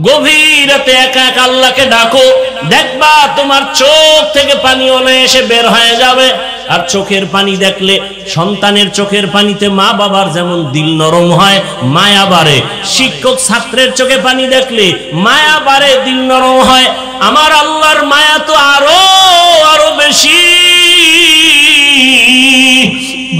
গভীর রাতে একা একা আল্লাহকে ডাকো, দেখবা তোমার চোখ থেকে পানি অনায়াসে বের হয়ে যাবে। আর চোখের পানি দেখলে, সন্তানের চোখের পানিতে মা বাবার যেমন দিল নরম হয়, মায়া বাড়ে। শিক্ষক ছাত্রের চোখে পানি দেখলে মায়া বাড়ে, দিল নরম হয়। আমার আল্লাহর মায়া তো আরো আরো বেশি।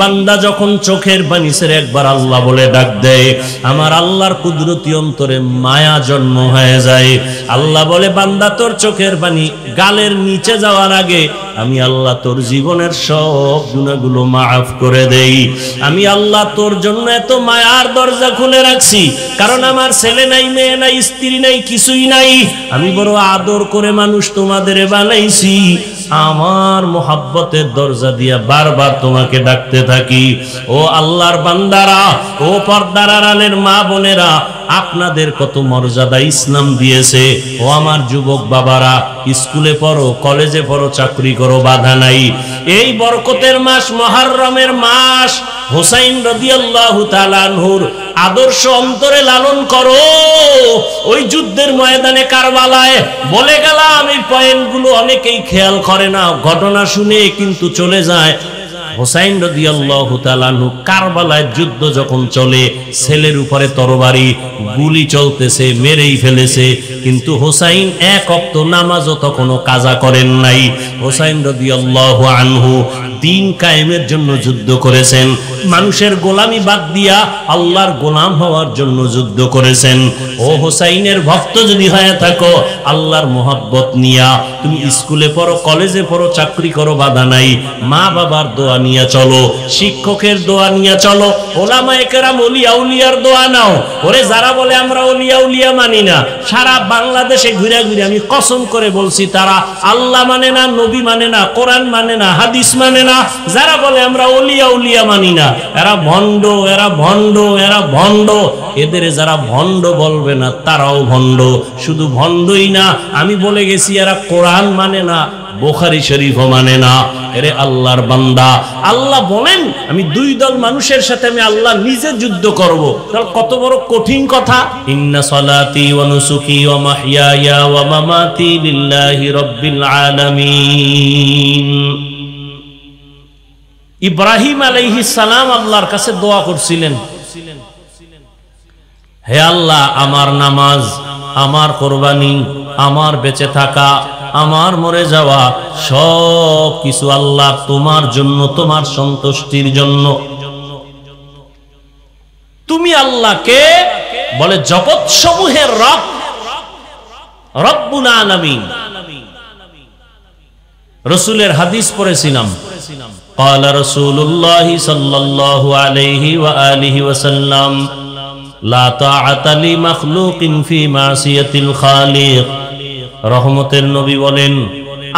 বান্দা যখন চোখের পানি ছেড়ে একবার আল্লাহ বলে ডাক দেয়, আমার আল্লাহর কুদরতি অন্তরে মায়া জন্ম হয়ে যায়। আল্লাহ বলে, বান্দা তোর চোখের পানি গালের নিচে যাওয়ার আগে আমি আল্লাহ তোর জীবনের সব গুনাহগুলো মাফ করে দেই। আমি আল্লাহ তোর জন্য এত মায়ার দরজা খুলে রাখছি, কারণ আমার ছেলে নাই, মেয়ে নাই, স্ত্রী নাই, কিছুই নাই। আমি বড় আদর করে মানুষ তোমাদের বানাইছি। আমার মোহাব্বতের দরজা দিয়া বারবার তোমাকে ডাকতে থাকি। ও আল্লাহর বান্দারা, ও পর্দার আড়ালের মা বোনেরা, আপনাদের কত মর্যাদা ইসলাম দিয়েছে। ও আমার যুবক বাবারা, স্কুলে পড়ো, কলেজে পড়ো, চাকরি করো, বাধা নাই। এই বরকতের মাস, মুহররমের মাস, হুসাইন রাদিয়াল্লাহু তাআলা আনহুর আদর্শ অন্তরে লালন করো। ওই যুদ্ধের ময়দানে কারবালায় বলে গেলাম, এই পয়েন্টগুলো অনেকেই খেয়াল করে না, ঘটনা শুনে কিন্তু চলে যায়। হুসাইন রাদিয়াল্লাহু তাআলা আনহু কারবালায় যুদ্ধ যখন চলে, ছেলের উপরে তরবারি, গুলি চলতেছে, মেরেই ফেলেছে, কিন্তু হুসাইন এক ওয়াক্ত নামাজও তখনও কাজা করেন নাই। হুসাইন রাদিয়াল্লাহু আনহু দিন কায়েমের জন্য যুদ্ধ করেছেন, মানুষের গোলামি বাদ দিয়া আল্লাহর গোলাম হওয়ার জন্য যুদ্ধ করেছেন। ও হুসাইনের ভক্ত যদি হয়ে থাকো, আল্লাহর মোহাব্বত নিয়া তুমি স্কুলে পড়ো, কলেজে পড়ো, চাকরি করো, বাধা নাই। মা বাবার দোয়া নিয়ে চলো, শিক্ষকের দোয়া নিয়ে চলো, ওলামায়ে কেরাম, ওলিয়া উলিয়ার দোয়া নাও। ওরে যারা বলে আমরা ওলিয়া উলিয়া মানি না, সারা বাংলাদেশে ঘুরে ঘুরে আমি কসম করে বলছি, তারা আল্লাহ মানে না, নবী মানে না, কোরআন মানে না, হাদিস মানে না। যারা বলে আমরা ওলিয়া উলিয়া মানি না, এরা ভণ্ড, এরা ভণ্ড, এরা ভণ্ড। এদের যারা ভণ্ড বলবে না, তারাও ভণ্ড। শুধু ভণ্ডই না, আমি বলে গেছি এরা কোরআন মানে না, বুখারী শরীফও মানে না। এরে আল্লাহর বান্দা, আল্লাহ বলেন আমি দুই দল মানুষের সাথে আমি আল্লাহ নিজে যুদ্ধ করব। তাহলে কত বড় কঠিন কথা। ইন্না সালাতি ওয়া নুসুকি ওয়া মাহইয়ায়া ওয়া মামাতি লিল্লাহি রাব্বিল আলামিন। ইব্রাহিম আলাইহিস সালাম আল্লাহর কাছে দোয়া করছিলেন, হে আল্লাহ, আমার নামাজ, আমার কুরবানি, আমার বেঁচে থাকা, আমার মরে যাওয়া, সব কিছু আল্লাহ তোমার জন্য, তোমার সন্তুষ্টির জন্য। তুমি আল্লাহকে বলে জগৎ সমূহের রব, রব্বুল আলামিন। রাসূলের হাদিস পড়েছিলাম, قال رسول الله صلى الله عليه وآله وسلم لا طاعة لمخلوق في معصية الخالق। রহমতের নবী বলেন,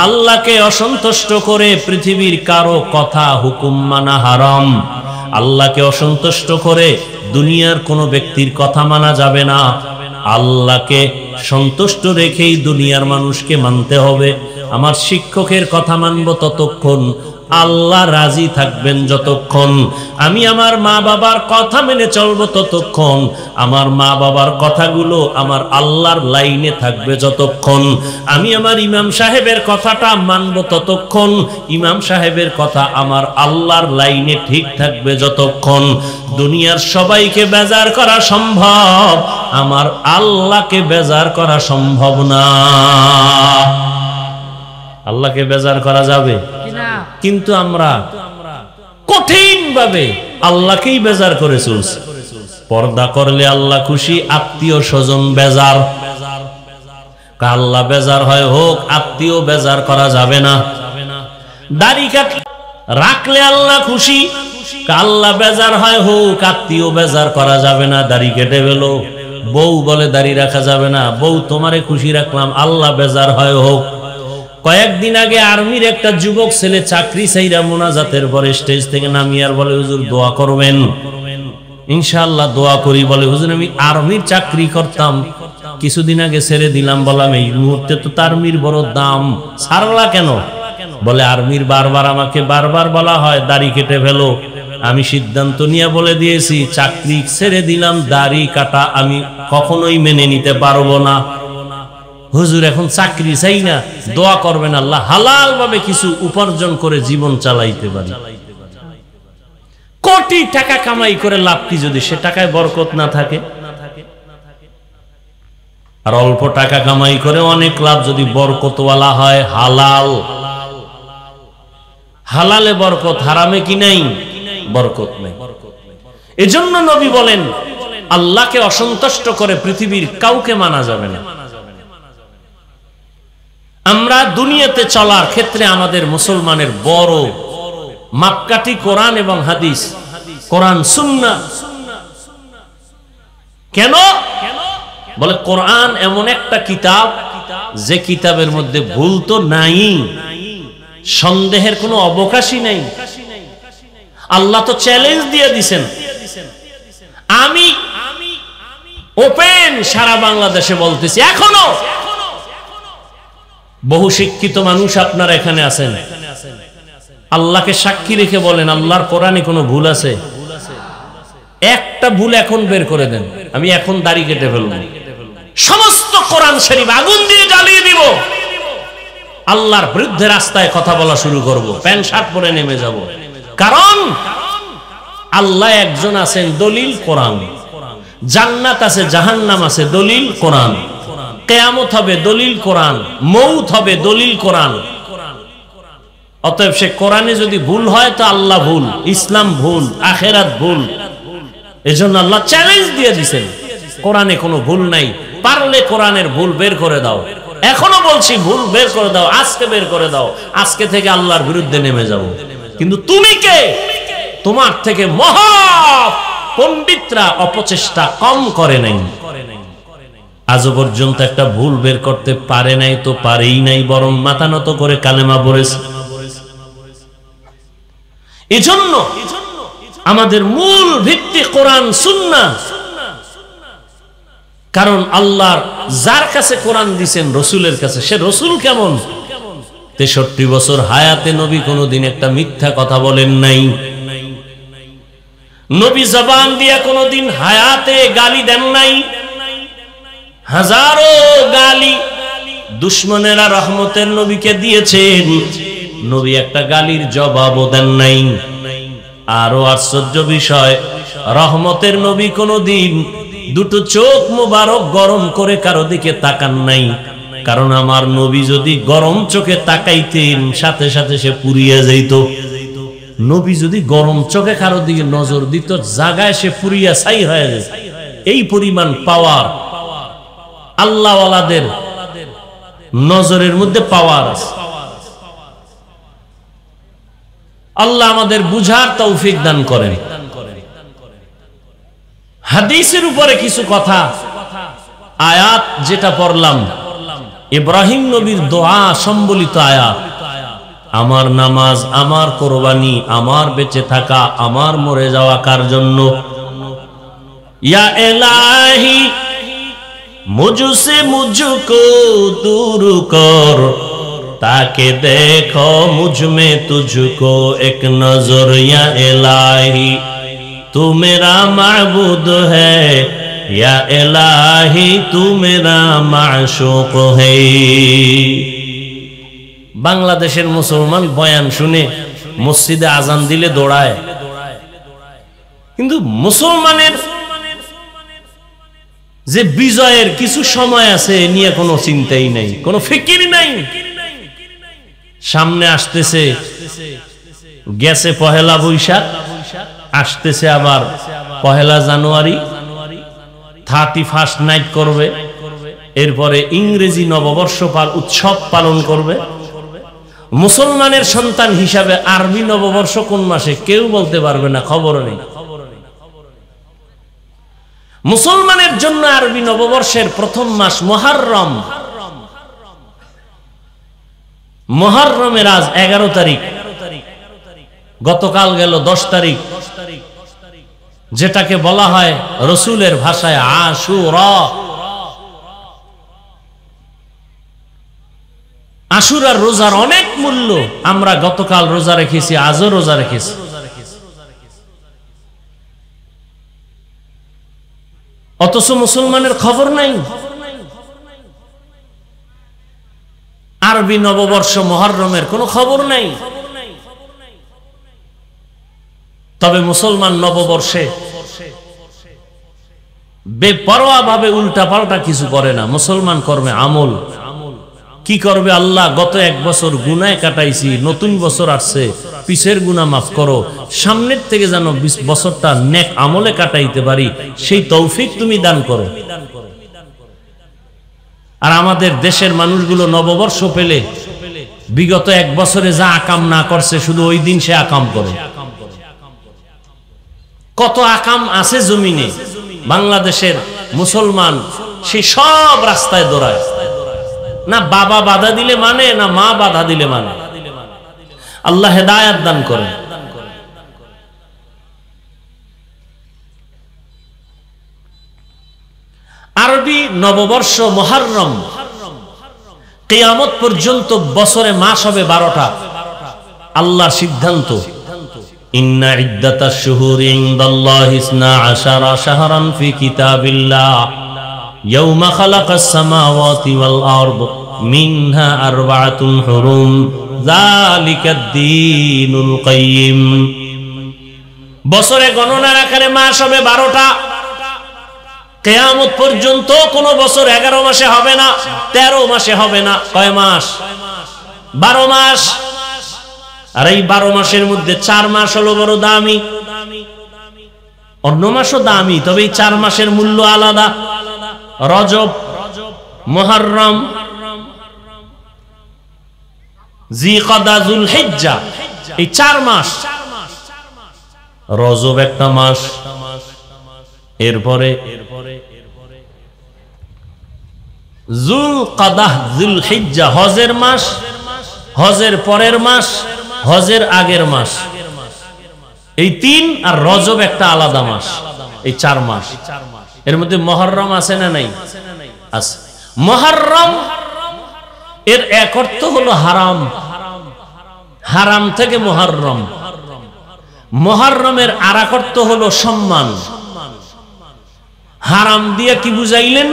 আল্লাহকে অসন্তুষ্ট করে পৃথিবীর কারো কথা হুকুম মানা হারাম। আল্লাহকে অসন্তুষ্ট করে দুনিয়ার কোনো ব্যক্তির কথা মানা যাবে না। আল্লাহকে সন্তুষ্ট রেখেই দুনিয়ার মানুষকে মানতে হবে। আমার শিক্ষকের কথা মানব ততক্ষণ, আল্লাহ রাজি থাকবেন যতক্ষণ। আমি আমার মা বাবার কথা মেনে চলবো ততক্ষণ। আমার মা বাবার কথাগুলো আমার আল্লাহর লাইনে থাকবে যতক্ষণ। আমি আমার ইমাম সাহেবের কথাটা মানবো ততক্ষণ। ইমাম সাহেবের কথা আমার আল্লাহর লাইনে ঠিক থাকবে যতক্ষণ। দুনিয়ার সবাইকে বেজার করা সম্ভব, আমার আল্লাহকে বেজার করা সম্ভব না। আল্লাহকে বেজার করা যাবে, কিন্তু আমরা কঠিন ভাবে আল্লাহকেই বেজার করে চলছি। পর্দা করলে আল্লাহ খুশি, আত্মীয় স্বজন বেজার। আল্লাহ বেজার হয় হোক, আত্মীয় বেজার করা যাবে না। দাড়ি রাখলে আল্লাহ খুশি, আল্লাহ বেজার হয় হোক, আত্মীয় বেজার করা যাবে না। দাড়ি কেটে ফেলো, বউ বলে দাড়ি রাখা যাবে না, বউ তোমারে খুশি রাখলাম, আল্লাহ বেজার হয় হোক। কয়েকদিন আগে আর্মির একটা যুবক ছেলে চাকরি চাইরা মোনাজাতের পরে স্টেজ থেকে নামিয়ে আর বলে, হুজুর দোয়া করবেন। ইনশাআল্লাহ দোয়া করি। বলে, হুজুর আমি আর্মির চাকরি করতাম, কিছুদিন আগে ছেড়ে দিলাম। বললাম, এই মুহূর্তে তো আর্মির বড় দাম, ছাড়লা কেন? বলে, আর্মির বারবার আমাকে বারবার বলা হয় দাড়ি কেটে ফেলো, আমি সিদ্ধান্ত নিয়ে বলে দিয়েছি চাকরি ছেড়ে দিলাম, দাড়ি কাটা আমি কখনোই মেনে নিতে পারবো না। হুজুর এখন চাকরি চাই না, দোয়া করবেন আল্লাহ হালাল ভাবে কিছু উপার্জন করে জীবন চালাইতে পারি। কোটি টাকা কামাই করে লাভ কি যদি সে টাকায় বরকত না থাকে? আর অল্প টাকা কামাই করে অনেক লাভ যদি বরকতওয়ালা হয়, হালাল, হালালে বরকত, হারামে কি নাই বরকত নেই। এজন্য নবী বলেন আল্লাহকে অসন্তুষ্ট করে পৃথিবীর কাউকে মানা যাবে না। আমরা দুনিয়াতে চলার ক্ষেত্রে আমাদের মুসলমানের বড় মাপকাঠি কোরআন এবং হাদিস, কোরআন সুন্নাহ। কেন? বলে কোরআন এমন একটা কিতাব যে কিতাবের মধ্যে ভুল তো নাই, সন্দেহের কোনো অবকাশই নাই। আল্লাহ তো চ্যালেঞ্জ দিয়ে দিয়েছেন। আমি ওপেন সারা বাংলাদেশে বলতেছি, এখনো বহু শিক্ষিত মানুষ আপনারা এখানে আছেন, আল্লাহকে সাক্ষী রেখে বলেন আল্লাহর কোরআনে কোনো ভুল আছে? একটা ভুল এখন বের করে দেন, আমি এখন দাড়ি কেটে ফেলব, সমস্ত কোরআন শরীফ আগুন দিয়ে জ্বালিয়ে দিব, আল্লাহর বিরুদ্ধে রাস্তায় কথা বলা শুরু করব, প্যান্ট শার্ট পরে নেমে যাব। কারণ আল্লাহ একজন আছেন, দলিল কোরআন। জান্নাত আছে, জাহান্নাম আছে, দলিল কোরআন। কিয়ামত হবে, দলিল কোরআন। মউত হবে, দলিল কোরআন। অতএব সে কোরআনে যদি ভুল হয় তো আল্লাহ ভুল, ইসলাম ভুল, আখিরাত ভুল। এজন্য আল্লাহ চ্যালেঞ্জ দিয়ে দিয়েছেন কোরআনে কোনো ভুল নাই, পারলে কোরআনের ভুল বের করে দাও। এখনো বলছি ভুল বের করে দাও, আজকে বের করে দাও, আজকে থেকে আল্লাহর বিরুদ্ধে নেমে যাব। কিন্তু তুমি কে? তোমার থেকে মহা পণ্ডিতরা অপচেষ্টা কম করে নাই, আজও পর্যন্ত একটা ভুল বের করতে পারে নাই, তো পারেই নাই, বরং মাথা নত করে কালেমা পড়েছে। এজন্য আমাদের মূল ভিত্তি কোরআন সুন্নাহ। কারণ আল্লাহর যার কাছে কোরআন দিয়েছেন, রসুলের কাছে, সে রসুল কেমন? 63 বছর হায়াতে নবী কোনোদিন একটা মিথ্যা কথা বলেন নাই। নবী জবান দিয়া কোনোদিন হায়াতে গালি দেন নাই। হাজারো গালি দুশমনেরা রহমতের নবীকে দিয়েছেন, নবী একটা গালির জবাবও দেন নাই। আরো আশ্চর্য বিষয়, রহমতের নবী কোনোদিন দুটো চোখ মুবারক গরম করে কারো দিকে তাকান নাই। কারণ আমার নবী যদি গরম চোখে তাকাইতেন, সাথে সাথে সে পুড়িয়ে যাইত। নবী যদি গরম চোখে কারো দিকে নজর দিত, জায়গায় সে পুড়িয়া ছাই হয়ে যায়। এই পরিমাণ পাওয়ার আল্লাহওয়ালাদের নজরের মধ্যে পাওয়ার আছে। আল্লাহ আমাদের বুঝার তৌফিক দান করেন। হাদিসের উপরে কিছু কথা, আয়াত যেটা পড়লাম ইব্রাহিম নবীর দোয়া সম্বলিত আয়াত। আমার নামাজ, আমার কোরবানি, আমার বেঁচে থাকা, আমার মরে যাওয়া কার জন্য? ইয়া ইলাহি মুঝসে মুঝকো দূর কর, তাকে দেখো মুঝ মে তুঝকো এক নজর। ইয়া ইলাহি तू मेरा माबूद है, या इलाही तू मेरा माशूक है। বাংলাদেশের মুসলমান বয়ান শুনে মসজিদে আজান দিলে দৌড়ায়, কিন্তু মুসলমানের যে বিজয়ের কিছু সময় আছে নিয়ে কোনো চিন্তাই নাই, কোনো ফিকির নাই। সামনে আসতেছে, গেছে পহেলা বৈশাখ, আসতেছে আবার 1 জানুয়ারি, 31 নাইট করবে, এরপরে ইংরেজি নববর্ষ উৎসব পালন করবে। মুসলমানের সন্তান হিসাবে আরবি নববর্ষ কোন মাসে কেউ বলতে পারবে না, খবর নেই। মুসলমানের জন্য আরবি নববর্ষের প্রথম মাস মুহররম। মুহররমের আজ 11 তারিখ, গতকাল গেল 10 তারিখ, যেটাকে বলা হয় রসুলের ভাষায় আশুরা। আশুরার রোজার অনেক মূল্য। আমরা গতকাল রোজা রেখেছি, আজও রোজা রেখেছি। অথচ মুসলমানের খবর নাই। আরবি নববর্ষ মুহররমের কোনো খবর নাই। তবে মুসলমান নববর্ষে বেপরোয়া ভাবে উল্টা পাল্টা কিছু করে না। মুসলমান করবে আমল। কি করবে? আল্লাহ, গত এক বছর গুনায় কাটাইছি, নতুন বছর আসছে, পিছের গুনাহ মাফ করো, সামনের থেকে যেন বছরটা নেক আমলে কাটাইতে পারি, সেই তৌফিক তুমি দান করো। আর আমাদের দেশের মানুষগুলো নববর্ষ পেলে বিগত এক বছরে যা আকাম না করছে, শুধু ওই দিন সে আকাম করে। কত আকাম আছে জমিনে, বাংলাদেশের মুসলমান সে সব রাস্তায় দৌড়ায়। না বাবা বাধা দিলে মানে, না মা বাধা দিলে মানে। আল্লাহ হেদায়েত দান করেন। আরবি নববর্ষ মুহররম কিয়ামত পর্যন্ত বছরে মাস হবে 12টা। আল্লাহর সিদ্ধান্ত, ইন্না ইদ্দাতাশ শুহুরি ইনদাল্লাহি 12 শাহরান ফি কিতাবিল্লাহ ইয়াওমা খালাকাস সামাওয়াতি ওয়াল আরদ মিনহা আরবাআতুন হুরুম যালিকাদ দীনুল কাইয়্যিম। বছরে গণনার আকারে মাস হবে 12টা। কিয়ামত পর্যন্ত কোন বছর 11 মাসে হবে না, 13 মাসে হবে না। কয় মাস? 12 মাস। আর এই 12 মাসের মধ্যে 4 মাস হলো বড় দামি, অন্য মাসও দামি, তবে এই 4 মাসের মূল্য আলাদা। রজব, মুহররম, জিলকাদা, যুলহিজ্জা, এই 4 মাস। রজব একটা মাস, এরপরে যুলকাদা, যুলহিজ্জা হজের মাস, হজের পরের মাস, হজের আগের মাস। এই 3, আর রজব একটা আলাদা মাস। এই 4 মাস। এর মধ্যে মুহররম আছে না নাই? আছে। মুহররম এর এক অর্থ হলো হারাম, হারাম থেকে মুহররম। মুহররমের আর এক অর্থ হলো সম্মান। হারাম দিয়ে কি বুঝাইলেন?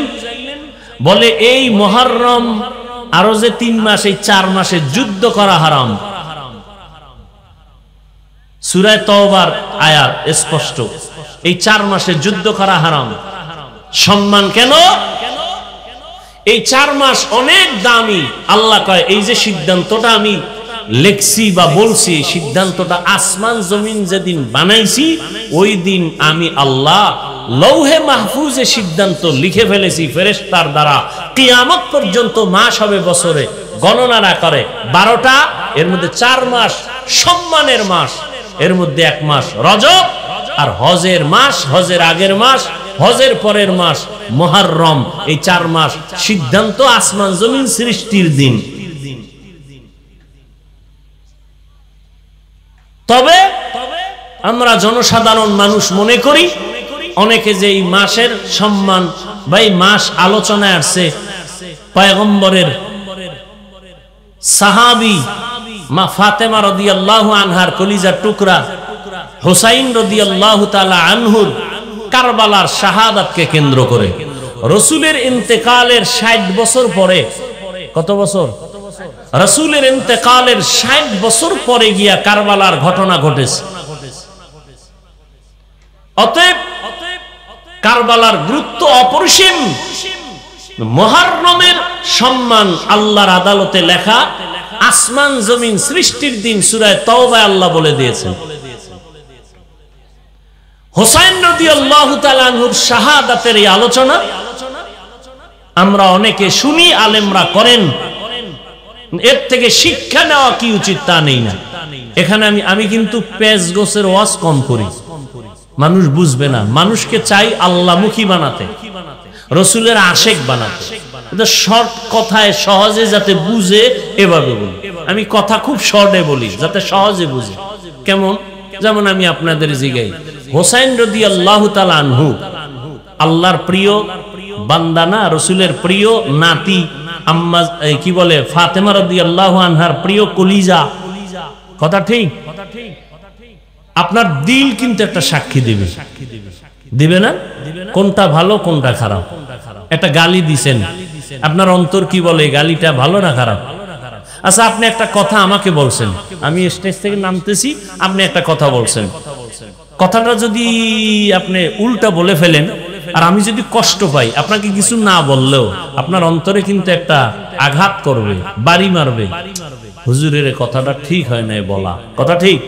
বলে এই মুহররম আরো যে 3 মাস, এই 4 মাসে যুদ্ধ করা হারাম। সূরা তাওবার আয়াত স্পষ্ট, এই 4 মাসে যুদ্ধ করা হারাম। সম্মান কেন? এই 4 মাস অনেক দামি। আল্লাহ কয় এই যে সিদ্ধান্তটা আমি লেখছি বা বলছি, এই সিদ্ধান্তটা আসমান জমিন যেদিন বানাইছি ওই দিন আমি আল্লাহ লৌহে মাহফুজে সিদ্ধান্ত লিখে ফেলেছি ফেরেশতার দ্বারা। কিয়ামত পর্যন্ত মাস হবে বছরে, গণনা না করে 12টা। এর মধ্যে 4 মাস সম্মানের মাস, এর মধ্যে 1 মাস রজব, আর হজের মাস, হজের আগের মাস, হজের পরের মাস মুহররম। এই 4 মাস সিদ্ধান্ত আসমান জমিন সৃষ্টির দিন। তবে আমরা জনসাধারণ মানুষ মনে করি অনেকে যে এই মাসের সম্মান বা এই মাস আলোচনায় আসছে, পয়গম্বরের সাহাবী মা ফাতেমা রাদিয়াল্লাহু আনহার কলিজার টুকরা হুসাইন রাদিয়াল্লাহু তাআলা আনহুর কারবালার শাহাদাতকে কেন্দ্র করে রাসূলের ইন্তেকালের 60 বছর পরে, কত বছর? রাসূলের ইন্তেকালের 60 বছর পরে গিয়া কারবালার ঘটনা ঘটেছে। অতএব কারবালার গুরুত্ব অপরিসীম। মুহররমের সম্মান আল্লাহর আদালতে লেখা, আসমান জমিন সৃষ্টির দিন সূরা তাওবায় আল্লাহ বলে দিয়েছেন। হুসাইন রাদিয়াল্লাহু তাআলা আনহুর শাহাদাতের এই আলোচনা আমরা অনেকে শুনি, আলেমরা করেন, এর থেকে শিক্ষা নেওয়া কি উচিত তা নেই না। এখানে আমি কিন্তু পেজ গোছের ওয়াজ কম করি, মানুষ বুঝবে না। মানুষকে চাই আল্লাহমুখী বানাতে, রাসূলের আশেক বানাতে। এটা শর্ট কথায় সহজে যাতে বুঝে এভাবে বলি। আমি কথা খুব শর্টে বলি যাতে সহজে বুঝে। কেমন? যেমন আমি আপনাদের জিগাই, হুসাইন রাদিয়াল্লাহু তাআলা আনহু আল্লাহর প্রিয় বান্দা না, রাসূলের প্রিয় নাতি, আম্মা কি বলে ফাতেমা রাদিয়াল্লাহু আনহার প্রিয় কলিজা। কথা ঠিক? আপনার দিল কিন্তু একটা সাক্ষী দিবে, দিবে না? কোনটা ভালো কোনটা খারাপ। একটা গালি দিছেন, আপনার অন্তর কি বলে গালিটা ভালো না খারাপ? আচ্ছা, আপনি একটা কথা আমাকে বলছেন, আমি স্টেজ থেকে নামতেছি, আপনি একটা কথা বলছেন, কথাটা যদি আপনি উল্টা বলে ফেলেন আর আমি যদি কষ্ট পাই, আপনাকে কিছু না বললেও আপনার অন্তরে কিন্তু একটা আঘাত করবে, বাড়ি মারবে, হুজুরের কথাটা ঠিক হয় নাই বলা, কথা ঠিক।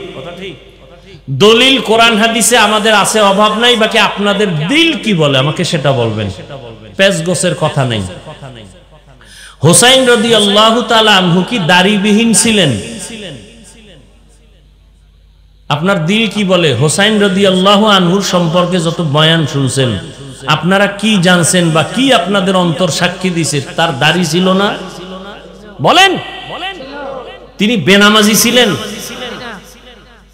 দলিল কোরআন হাদিসে আমাদের আছে, অভাব নাই, বাকি আপনাদের দিল কি বলে আমাকে সেটা বলবেন। পেঁচ গোছের কথা নেই। হুসাইন রাদিয়াল্লাহু তাআলা আনহু কি দাড়িবিহীন ছিলেন? আপনার দিল কি বলে? হুসাইন রাদিয়াল্লাহু আনহুর সম্পর্কে যত বয়ান শুনছেন, আপনারা কি জানছেন বা কি আপনাদের অন্তর সাক্ষী দিছে? তার দাড়ি ছিল না? বলেন। তিনি বেনামাজি ছিলেন?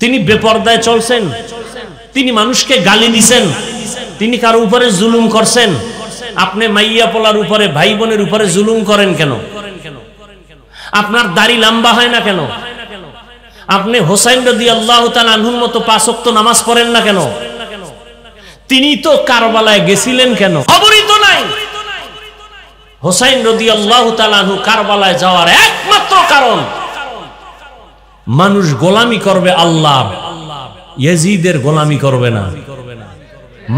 তিনি বেপরদায় চলছেন? তিনি মানুষকে গালি দিছেন? তিনি কারো উপরে জুলুম করছেন? আপনি মাইয়া পোলার উপরে, ভাই বোনের উপরে জুলুম করেন কেন? আপনার দাড়ি লম্বা হয় না কেন? আপনি হুসাইন রাদিয়াল্লাহু তাআলা আনহুর মতো 5 ওয়াক্ত নামাজ পড়েন না কেন? তিনি তো কারবালায় গেছিলেন কেন? খবরই তো নাই। হুসাইন রাদিয়াল্লাহু তাআলা আনহু কারবালায় যাওয়ার একমাত্র কারণ, মানুষ গোলামি করবে আল্লাহ, ইয়াজিদের গোলামি করবে না,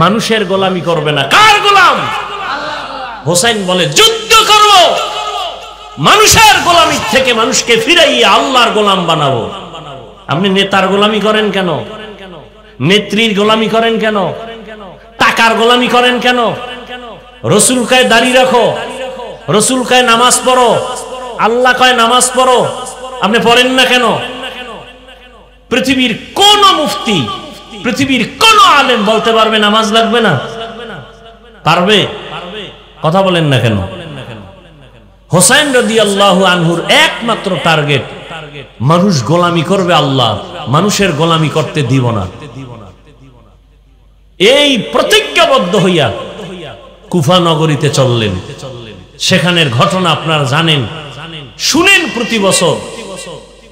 মানুষের গোলামি করবে না। কার গোলাম? হুসাইন বলে যুদ্ধ করব, মানুষের গোলামি থেকে মানুষকে ফিরাইয়া আল্লাহর গোলাম বানাবো। আপনি নেতার গোলামি করেন কেন? নেত্রীর গোলামি করেন কেন? টাকার গোলামি করেন কেন? রসুল কয় দাড়ি রাখো, রসুল কয় নামাজ পড়ো, আল্লাহ কয় নামাজ পড়ো, আপনি পড়েন না কেন? পৃথিবীর কোন মুফতি, পৃথিবীর কোন আলেম বলতে পারবে নামাজ লাগবে না? পারবে? কথা বলেন না কেন? হুসাইন রাদিয়াল্লাহু আনহুর একমাত্র টার্গেট, মানুষ গোলামি করবে আল্লাহ, মানুষের গোলামি করতে দিব না। এই প্রতিজ্ঞাবদ্ধ হইয়া কুফা নগরীতে চললেন। সেখানের ঘটনা আপনারা জানেন, শুনেন প্রতি বছর,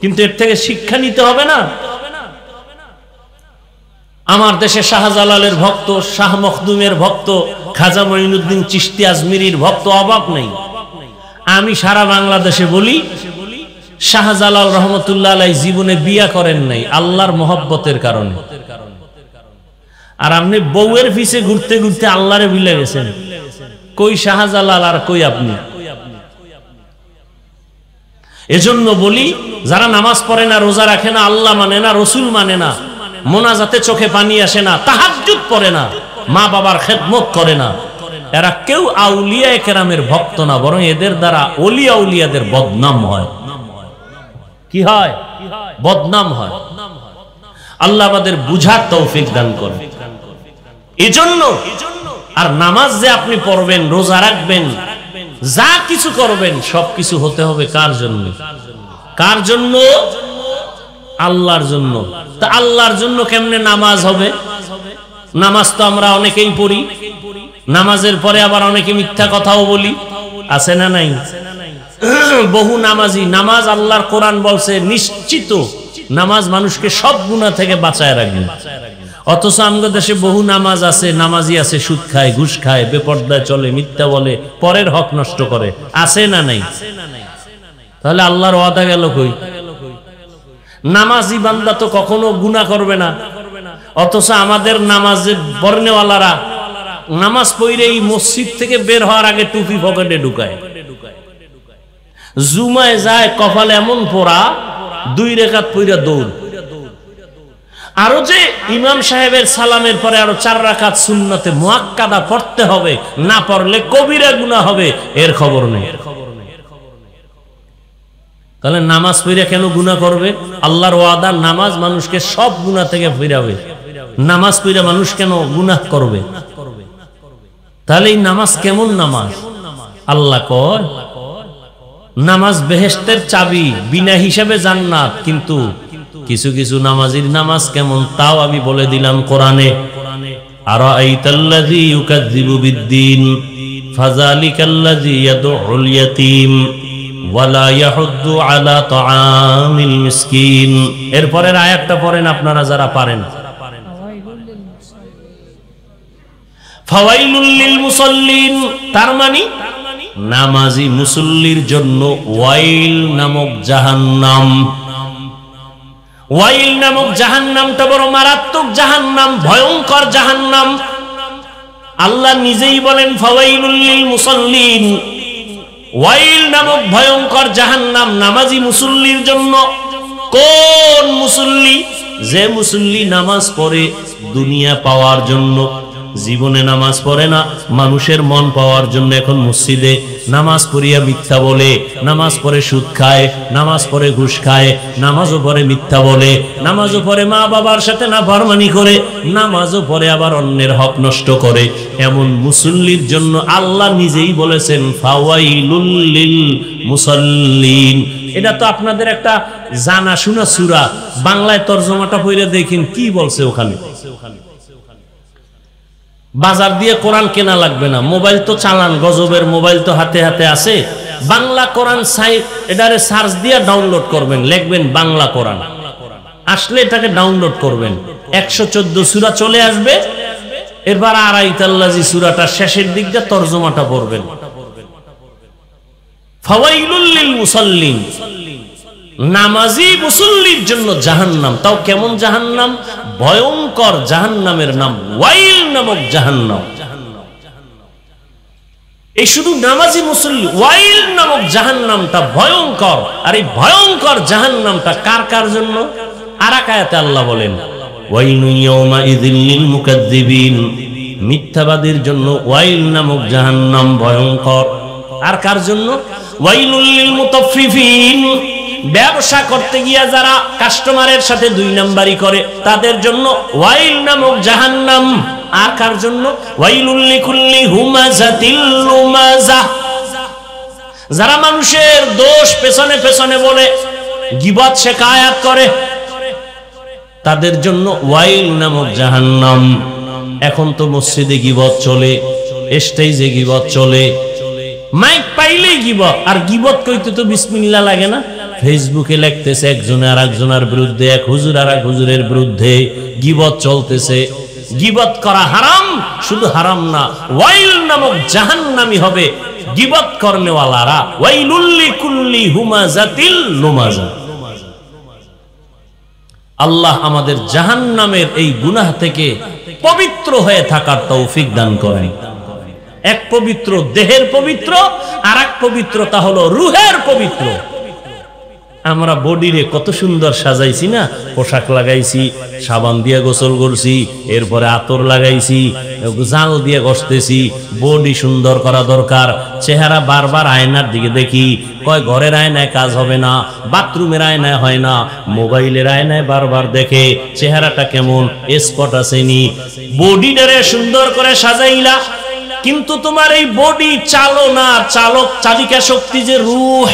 কিন্তু এর থেকে শিক্ষা নিতে হবে না? আমার দেশে শাহজালালের ভক্ত, শাহ মখদুমের ভক্ত, খাজা মঈনুদ্দিন চিশতি আজমিরির ভক্ত অভাব নেই। আমি সারা বাংলাদেশে বলি, শাহজালাল রহমতুল্লাহ আলাইহি জীবনে বিয়া করেন নাই আল্লাহর মহব্বতের কারণে। আর আপনি বউয়ের পিছে ঘুরতে ঘুরতে আল্লাহরে ভুলে গেছেন। কই শাহজালাল আর কই আপনি? এজন্য বলি, যারা নামাজ পড়ে না, রোজা রাখে না, আল্লাহ মানে না, রসুল মানে না, মোনাজাতে চোখে পানি আসে না, তাহাজ্জুদ পড়ে না, মা বাবার খেদমত করে না, এরা কেউ আউলিয়া কেরামের ভক্ত না, বরং এদের দ্বারা ওলিয়া উলিয়াদের বদনাম হয়। কি হয়? বদনাম হয়। আল্লাহ আমাদের বুঝার তৌফিক দান করেন। এজন্য আর নামাজ যে আপনি পড়বেন, রোজা রাখবেন, যা কিছু করবেন, সবকিছু হতে হবে কার জন্য? কার জন্য? আল্লাহর জন্য। তা আল্লাহর জন্য কেমনে নামাজ হবে? নামাজ তো আমরা অনেকেই পড়ি, নামাজের পরে আবার অনেকে মিথ্যা কথাও বলি, আছে না নাই? বহু নামাজি, নামাজ আল্লাহর কোরআন বলছে নিশ্চিত নামাজ মানুষকে সব গুনাহ থেকে বাঁচায় রাখবে। অথচ আমাদের দেশে বহু নামাজ আছে, নামাজি আছে সুদ খায়, ঘুষ খায়, বেপরদায় চলে, মিথ্যা বলে, পরের হক নষ্ট করে, আছে না নাই? তাহলে আল্লাহর ওয়াদা গেল কই? নামাজি বান্দা তো কখনো গুনাহ করবে না, অথচ আমাদের নামাজে বর্ণেওয়ালারা নামাজ পড়েই মসজিদ থেকে বের হওয়ার আগে টুপি পকেটে ঢুকায়, জুমায় যায় কপালে এমন পোড়া, 2 রাকাত পড়া দৌড়। আরো যে ইমাম সাহেবের সালামের পরে আরো 4 রাকাত সুন্নতে মুআক্কাদা পড়তে হবে, না পড়লে কবিরা গুনাহ হবে, এর খবর নেই। তাহলে নামাজ পড়ে কেন গুনাহ করবে? আল্লাহর ওয়াদা নামাজ মানুষকে সব গুনাহ থেকে ফিরাবে, নামাজ পড়ে মানুষ কেন গুনাহ করবে? তাহলে এই নামাজ কেমন নামাজ? আল্লাহ কয় নামাজ বেহেশতের চাবি, বিনা হিসাবে জান্নাত। কিন্তু কিছু কিছু নামাজির নামাজ কেমন তাও আমি বলে দিলাম কোরআনে। আরাআইতাল্লাযী ইউকাযযিবু বিদ্দীন ফাযালিকাল্লাযী ইয়াদউল ইয়াতীম ওয়া লা ইয়াহুদ্দু আলা তাআমিল মিসকিন। এরপরের আয়াতটা পড়েন আপনারা যারা পারেন। ফাওয়াইলুল লিল মুসাল্লিন, তার মানে নামাজি মুসল্লির জন্য ওয়াইল নামক জাহান্নাম। ওয়াইল নামক জাহান্নামটা বড় মারাত্মক জাহান্নাম, ভয়ঙ্কর জাহান্নাম। আল্লাহ নিজেই বলেন ফাওয়াইলুল লিল মুসাল্লিন, ওয়াইল নামক ভয়ঙ্কর জাহান্নাম নামাজি মুসল্লির জন্য। কোন মুসল্লি? যে মুসল্লি নামাজ পড়ে দুনিয়া পাওয়ার জন্য, জীবনে নামাজ পড়ে না, মানুষের মন পাওয়ার জন্য এখন মসজিদে নামাজ পড়িয়া মিথ্যা বলে, নামাজ পড়ে সুদ খায়, নামাজ পড়ে ঘুষ খায়, নামাজও পড়ে মিথ্যা বলে, নামাজও পড়ে মা বাবার সাথে নাফরমানি করে, নামাজও পড়ে আবার অন্যের হক নষ্ট করে। এমন মুসল্লির জন্য আল্লাহ নিজেই বলেছেন ফাওয়াইলুল লিল মুসাল্লিন। এটা তো আপনাদের একটা জানা শোনা সূরা, বাংলায় তরজমাটা পড়ে দেখেন কি বলছে ওখানে। বাজার দিয়ে কোরআন কেনা লাগবে না, মোবাইল তো চালান, গজবের মোবাইল তো হাতে হাতে আছে। বাংলা কোরআন এটারে সার্চ দিয়ে ডাউনলোড করবেন, লিখবেন বাংলা কোরআন, আসলে এটাকে ডাউনলোড করবেন। 114 সূরা চলে আসবে, এরপর আরাইতাল্লাজি সূরাটা শেষের দিক দিয়ে তরজমাটা পড়বেন। ফাওয়াইলুল লিল মুসাল্লিন, নামাজি মুসল্লির জন্য জাহান্নাম। তাও কেমন জাহান্নাম? ভয়ঙ্কর জাহান্নামের নাম ওয়াইল নামক জাহান্নাম। এই শুধু নামাজি মুসল্লি, ওয়াইল নামক জাহান্নামটা ভয়ঙ্কর। আর এই ভয়ঙ্কর জাহান্নামটা কার কার জন্য? আরেক আয়াতে আল্লাহ বলেন ওয়াইলু ইয়াউমাইযিল লিল মুকাজ্জিবিন, মিথ্যাবাদীর জন্য ওয়াইল নামক জাহান্নাম ভয়ঙ্কর। আর কার জন্য? ওয়াইলুল লিল মুতাফফিফিন, ব্যবসা করতে গিয়া যারা কাস্টমারের সাথে 2 নাম্বারি করে তাদের জন্য ওয়াইল নামক জাহান্নাম। আর কার জন্য? ওয়াইলুল লিকুল্লি হুমাযাতিল লুমাযা, যারা মানুষের দোষ পেছনে পেছনে বলে, গীবত শিকায়াত করে, তাদের জন্য ওয়াইল নামক জাহান্নাম। এখন তো মসজিদে গীবত চলে, স্টেজে গীবত চলে, মাইক পাইলেই গীবত। আর গীবত কইতে তো বিসমিল্লাহ লাগে না। ফেসবুকে লিখতেছে একজনে আর একজনের বিরুদ্ধে, এক হুজুর আর এক হুজুরের বিরুদ্ধে গীবত চলতেছে। গীবত করা হারাম, শুধু হারাম না, ওয়াইল নামক জাহান্নামী হবে গীবত করনেওয়ালারা। ওয়াইলুল লিকুল্লি হুমাযাতিল লুমাযা। আল্লাহ আমাদের জাহান্নামের এই গুনাহ থেকে পবিত্র হয়ে থাকার তৌফিক দান করেন। এক পবিত্র দেহের পবিত্র, আর এক পবিত্রতা হলো রুহের পবিত্র। আমরা বডিরে কত সুন্দর সাজাইছি না, পোশাক লাগাইছি, সাবান দিয়ে গোসল করছি, এরপরে আতর লাগাইছি, জাল দিয়ে ঘষতেছি। বডি সুন্দর করা দরকার। চেহারা বারবার আয়নার দিকে দেখি, কয় ঘরের আয়নায় কাজ হবে না, বাথরুমের আয়নায় হয় না, মোবাইলের আয়নায় বারবার দেখে চেহারাটা কেমন, স্পট আসেনি। বডিটারে সুন্দর করে সাজাইলা, কিন্তু তোমার এই বডি চালনা, চালিকা শক্তি যে রূহ,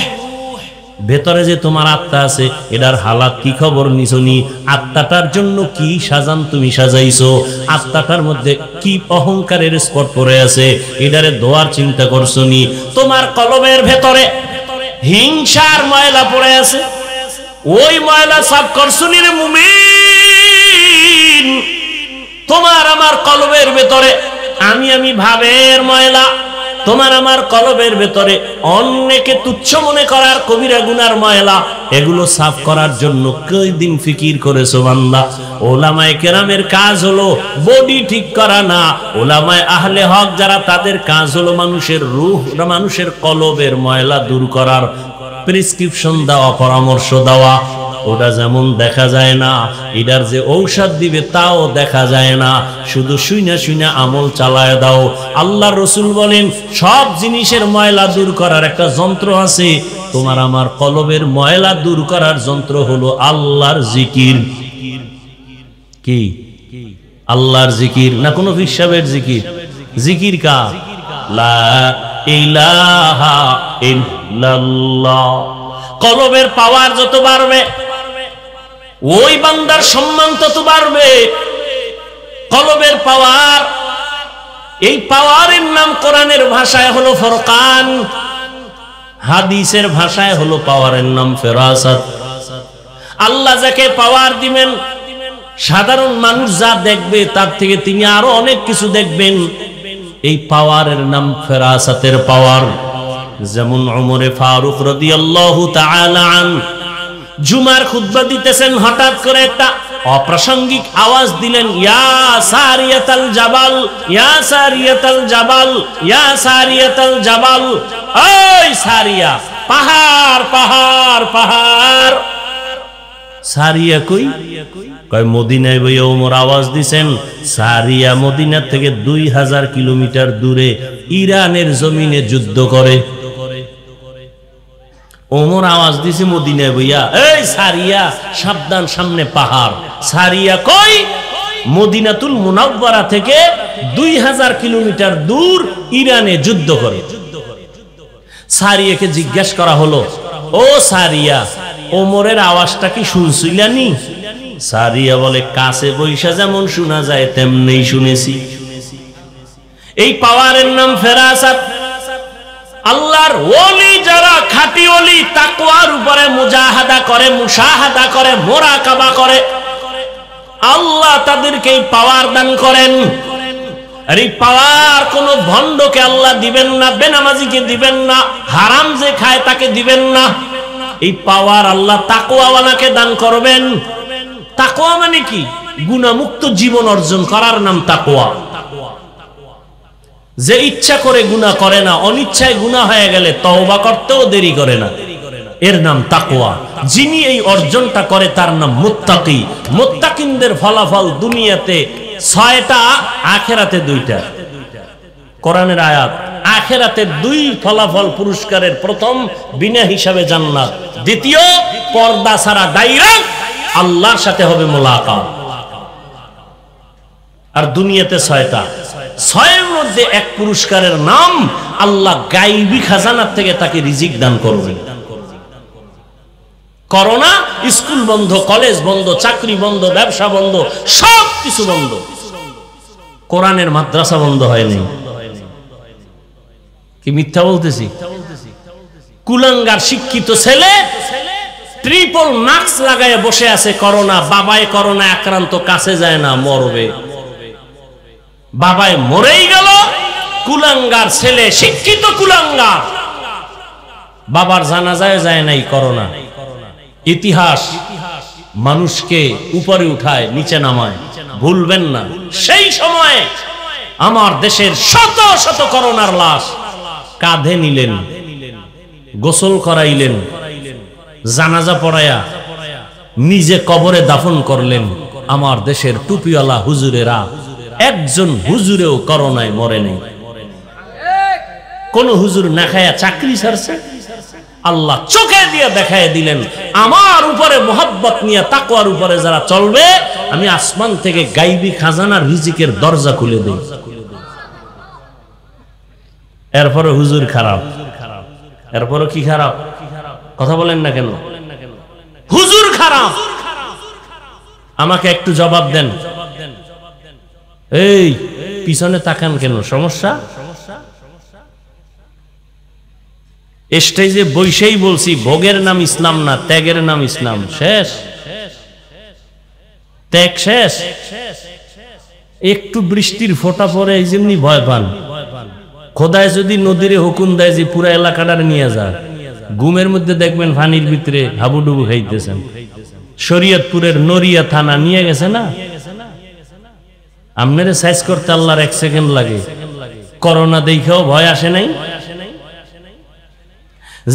ভেতরে যে তোমার আত্মা আছে, এটার হালাত কি খবর নিছনি? আত্মাটার জন্য কি সাজান তুমি সাজাইছো? আত্মাটার মধ্যে কি অহংকারের স্পট পড়ে আছে, এটারে দোয়ার চিন্তা করছো নি? তোমার কলবের ভেতরে হিংসার ময়লা পড়ে আছে, ওই ময়লা সাফ করছো নি রে মুমিন? তোমার আমার কলবের ভেতরে আমি ভাবের ময়লা, তোমার আমার কলবের ভেতরে অন্যকে তুচ্ছ মনে করার কবিরা গুনার ময়লা, এগুলো সাফ করার জন্য কয়দিন ফিকির করেছো বান্দা? ওলামায়ে কেরামের কাজ হলো বডি ঠিক করা না, ওলামায়ে আহলে হক যারা, তাদের কাজ হলো মানুষের রূহ, মানুষের কলবের ময়লা দূর করার প্রেসক্রিপশন দেওয়া, পরামর্শ দেওয়া। ওটা যেমন দেখা যায় না, এটার যে ঔষধ দিবে তাও দেখা যায় না, শুধু শুইনা শুইনা আমল চালায় দাও। আল্লাহ রসুল বলেন সব জিনিসের ময়লা দূর করার একটা যন্ত্র আছে, তোমার আমার কলবের ময়লা দূর করার যন্ত্র হলো আল্লাহর জিকির। কি? আল্লাহর জিকির না কোনো হিসাবের জিকির? জিকির কা? লা ইলাহা ইল্লাল্লাহ। কলবের পাওয়ার যত বাড়বে, ওই বান্দার সম্মান তত বাড়বে। কলবের পাওয়ার, এই পাওয়ারের নাম কোরআনের ভাষায় হলো ফুরকান, হাদিসের ভাষায় হলো পাওয়ারের নাম ফেরাসাত। আল্লাহ যাকে পাওয়ার দিবেন, সাধারণ মানুষ যা দেখবে তার থেকে তিনি আরো অনেক কিছু দেখবেন। এই পাওয়ারের নাম ফেরাসাতের পাওয়ার। যেমন ওমরে ফারুক রাদিয়াল্লাহু তাআলা আন জুমার খুতবা দিতেছেন, হঠাৎ করে একটা অপ্রাসঙ্গিক আওয়াজ দিলেন, ইয়া সারিয়াতাল জাবাল, ইয়া সারিয়াতাল জাবাল, ইয়া সারিয়াতাল জাবাল। ওই সারিয়া, পাহাড় পাহাড় পাহাড়। সারিয়া কই? কয় মদিনায় বইয়া ওমর আওয়াজ দিছেন। সারিয়া মদিনা থেকে 2000 কিলোমিটার দূরে ইরানের জমিনে যুদ্ধ করে। ওমর আওয়াজ দিছে মদিনায় বইয়া, এই সারিয়া সাবধান, সামনে পাহাড়। সারিয়া কই? মদিনাতুল মুনাওয়ারা থেকে 2000 কিলোমিটার দূর ইরানে যুদ্ধ করে। সারিয়াকে জিজ্ঞাসা করা হলো, ও সারিয়া, ওমরের আওয়াজটা কি শুনছিলানি? সারিয়া বলে, কাছে বৈশা যেমন শোনা যায় তেমনি শুনেছি। এই পাওয়ারের নাম ফেরাসাত। আল্লাহর ওলি যারা খাঁটি ওলি, তাকওয়ার উপরে মুজাহাদা করে, মুশাহাদা করে, মুরাকাবা করে, আল্লাহ তাদেরকে এই পাওয়ার দান করেন। আর এই পাওয়ার কোন ভণ্ডকে আল্লাহ দিবেন না, বেনামাজিকে দিবেন না, হারাম যে খায় তাকে দিবেন না। এই পাওয়ার আল্লাহ তাকওয়াওয়ালাকে দান করবেন। তাকওয়া মানে কি? গুনাহমুক্ত জীবন অর্জন করার নাম তাকওয়া। যে ইচ্ছা করে গুনাহ করে না, অনিচ্ছায় গুনাহ হয়ে গেলে তওবা করতেও দেরি করে না, এর নাম তাকওয়া। যিনি এই অর্জনটা করে তার নাম মুত্তাকি। মুত্তাকিনদের ফলাফল দুনিয়াতে 6টা, আখিরাতে 2টা। কোরআনের আয়াত। আখিরাতে 2 ফলাফল পুরস্কারের, প্রথম বিনা হিসাবে জান্নাত, দ্বিতীয় পর্দা ছাড়া ডাইরেক্ট আল্লাহর সাথে হবে মোলাকাত। আর দুনিয়াতে 6টা। 6এর মধ্যে এক পুরস্কারের নাম আল্লাহ গায়বী খাজানার থেকে তাকে রিজিক দান করবেন। করোনা, স্কুল বন্ধ, কলেজ বন্ধ, চাকরি বন্ধ, ব্যবসা বন্ধ, সব কিছু বন্ধ, কোরআনের মাদ্রাসা বন্ধ হয়নি। কি মিথ্যা বলতেছি? কুলাঙ্গার শিক্ষিত ছেলে ট্রিপল মাস্ক লাগায় বসে আছে, করোনা, বাবায় করোনা আক্রান্ত, কাছে যায় না, মরবে। বাবায় মরেই গেল, কুলাঙ্গার ছেলে, শিক্ষিত কুলাঙ্গার, বাবার জানাজায় যায় নাই করোনা। ইতিহাস মানুষকে উপরে উঠায়, নিচে নামায়, ভুলবেন না। সেই সময় আমার দেশের শত শত করোনার লাশ কাঁধে নিলেন, গোসল করাইলেন, জানাজা পড়ায়া নিজে কবরে দাফন করলেন। আমার দেশের টুপিওয়ালা হুজুরেরা, একজন হুজুরেও করোনায় মরে নেই। কোন হুজুর না খায়া চাকরি ছাড়ছে? আল্লাহ চোখে দিয়ে দেখায় দিলেন, আমার উপরে মোহাব্বত নিয়ে তাকওয়ার উপরে যারা চলবে, আমি আসমান থেকে গায়বী খাজানার রিজিকের দরজা খুলে দেই। এরপরে হুজুর খারাপ, এরপরে কি খারাপ? কথা বলেন না কেন? হুজুর খারাপ। আমাকে একটু জবাব দেন। এই পিছনে তাকান কেন? সমস্যা? স্টেজে বইসেই বলছি, ভোগের নাম ইসলাম না, ত্যাগের নাম ইসলাম। শেষ, ত্যাগ শেষ। একটু বৃষ্টির ফোঁটা পরে এই যেমনি ভয় পান। খোদায় যদি নদীরে হুকুম দেয় যে পুরা এলাকাটার নিয়ে যা, ঘুমের মধ্যে দেখবেন পানির ভিতরে হাবুডুবু খাইতেছেন। শরীয়তপুরের নড়িয়া থানা নিয়ে গেছে না, আপনারে সাইজ করতে আল্লাহর 1 সেকেন্ড লাগে। করোনা দেখেও ভয় আসে নাই।